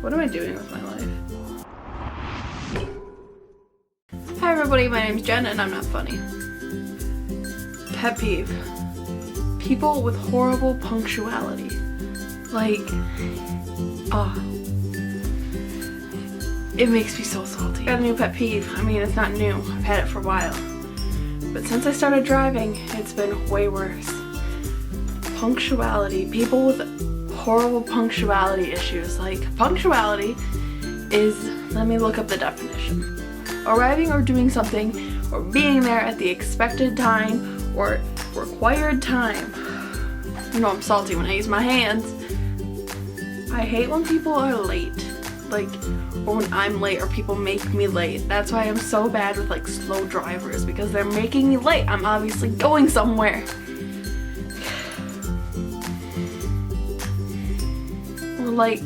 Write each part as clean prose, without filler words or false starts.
What am I doing with my life? Hi everybody, my name's Jen and I'm not funny. Pet peeve. People with horrible punctuality. Like, it makes me so salty. Got a new pet peeve. I mean, it's not new. I've had it for a while. But since I started driving, it's been way worse. Punctuality. People with horrible punctuality issues. Like, punctuality is, let me look up the definition. Arriving or doing something or being there at the expected time or required time. You know I'm salty when I use my hands. I hate when people are late. Like, or when I'm late or people make me late. That's why I'm so bad with like slow drivers, because they're making me late. I'm obviously going somewhere. Or like,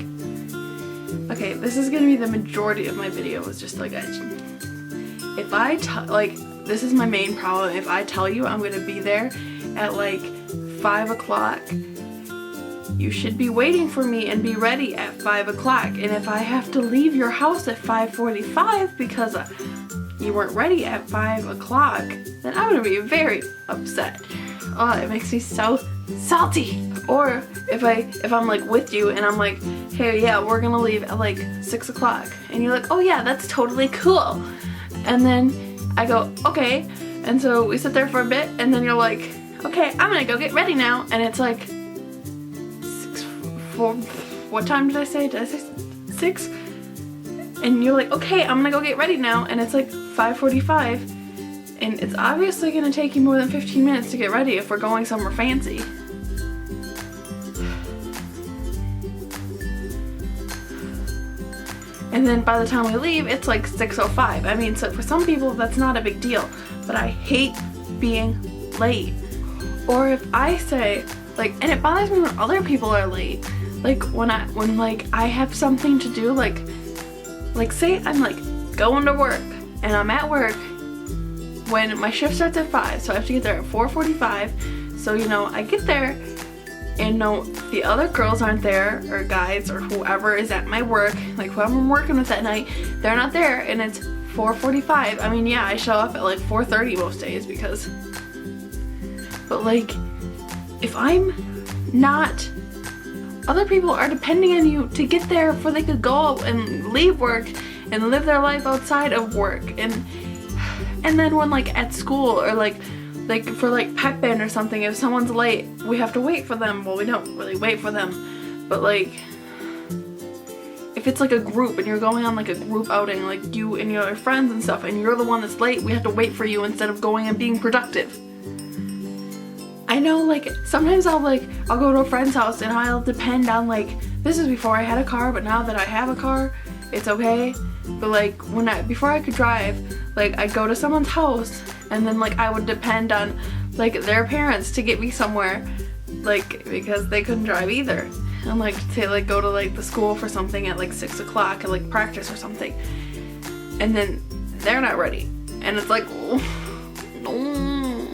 okay, this is gonna be the majority of my video, is just like, if I like, this is my main problem. If I tell you I'm gonna be there at like 5 o'clock, you should be waiting for me and be ready at 5 o'clock. And if I have to leave your house at 5:45 because you weren't ready at 5 o'clock, then I'm gonna be very upset. Oh, it makes me so salty. Or if I'm like with you and I'm like, hey, yeah, we're gonna leave at like 6 o'clock. And you're like, oh yeah, that's totally cool. And then I go, okay. And so we sit there for a bit and then you're like, okay, I'm gonna go get ready now. And it's like, what time did I say? Did I say 6? And you're like, okay, I'm gonna go get ready now. And it's like 5:45. And it's obviously gonna take you more than 15 minutes to get ready if we're going somewhere fancy. And then by the time we leave, it's like 6:05. I mean, so for some people that's not a big deal, but I hate being late. Or if I say, like, and it bothers me when other people are late. Like when like I have something to do, like say I'm like going to work and I'm at work when my shift starts at 5, so I have to get there at 4:45. So, you know, I get there and no, the other girls aren't there, or guys, or whoever is at my work, like whoever I'm working with that night, they're not there, and it's 4:45. I mean, yeah, I show up at like 4:30 most days because, but like, if I'm not, other people are depending on you to get there before they could go and leave work and live their life outside of work. And then when like at school or like for like pep band or something, if someone's late, we have to wait for them. Well, we don't really wait for them, but like if it's like a group and you're going on like a group outing, like you and your friends and stuff, and you're the one that's late, we have to wait for you instead of going and being productive. I know, like, sometimes I'll go to a friend's house and I'll depend on, like, this is before I had a car, but now that I have a car, it's okay. But like before I could drive, like I'd go to someone's house and then like I would depend on like their parents to get me somewhere, like, because they couldn't drive either. And like say like go to like the school for something at like 6 o'clock and like practice or something. And then they're not ready. And it's like, oh, no.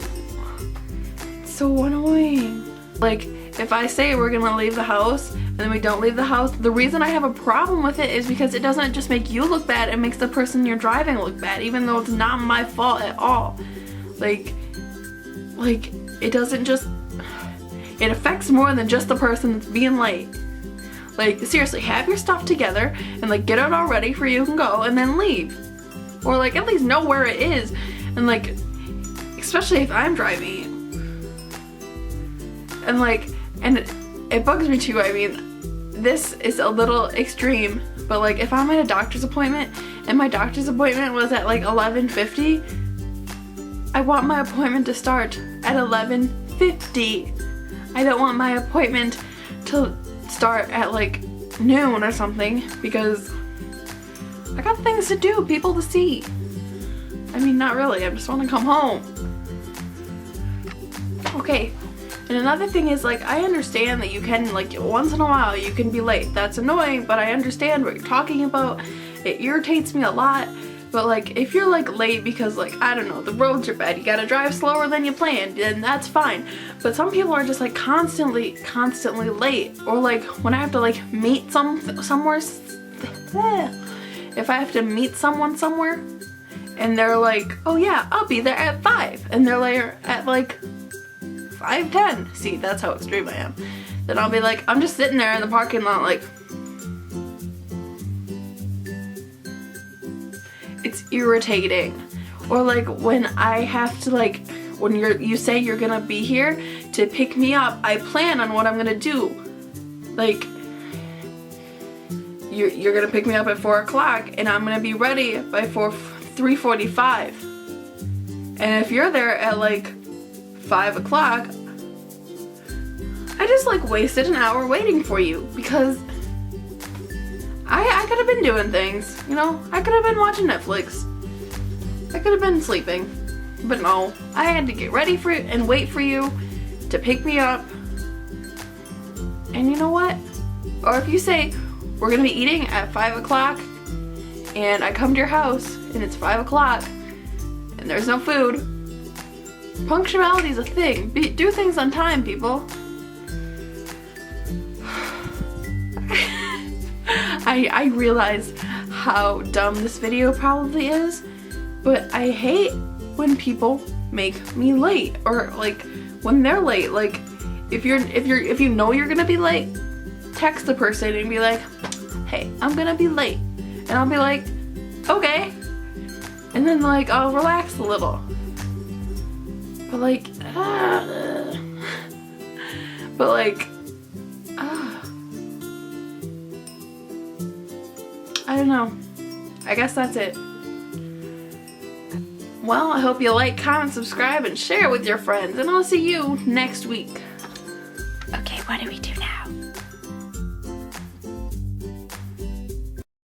So annoying. Like if I say we're gonna leave the house and then we don't leave the house, the reason I have a problem with it is because it doesn't just make you look bad, it makes the person you're driving look bad, even though it's not my fault at all. Like it doesn't just, it affects more than just the person that's being late. Like seriously, have your stuff together and like get it all ready for you can go and then leave. Or like at least know where it is, and like especially if I'm driving. And like, and it bugs me too. I mean, this is a little extreme, but like if I'm at a doctor's appointment and my doctor's appointment was at like 11:50, I want my appointment to start at 11:50. I don't want my appointment to start at like noon or something, because I got things to do, people to see. I mean, not really, I just want to come home. Okay. And another thing is, like, I understand that you can, like, once in a while you can be late. That's annoying, but I understand what you're talking about. It irritates me a lot. But like, if you're like late because like, I don't know, the roads are bad, you gotta drive slower than you planned, then that's fine. But some people are just like constantly late. Or like when I have to like meet somewhere If I have to meet someone somewhere and they're like, oh yeah, I'll be there at 5, and they're like at like 5:10. See, that's how extreme I am. Then I'll be like, I'm just sitting there in the parking lot like, it's irritating. Or like when I have to like, when you say you're gonna be here to pick me up, I plan on what I'm gonna do. Like, you're gonna pick me up at 4 o'clock and I'm gonna be ready by 3:45. And if you're there at like 5 o'clock, I just like wasted an hour waiting for you because I could have been doing things, you know? I could have been watching Netflix. I could have been sleeping. But no, I had to get ready for it and wait for you to pick me up. And you know what? Or if you say, we're gonna be eating at 5 o'clock and I come to your house and it's 5 o'clock and there's no food, punctuality is a thing. Do things on time, people. I realize how dumb this video probably is, but I hate when people make me late, or like when they're late. Like if you know you're gonna be late, text the person and be like, hey, I'm gonna be late, and I'll be like, okay, and then like I'll relax a little. But like I don't know. I guess that's it. Well, I hope you like, comment, subscribe, and share it with your friends, and I'll see you next week. Okay, what do we do?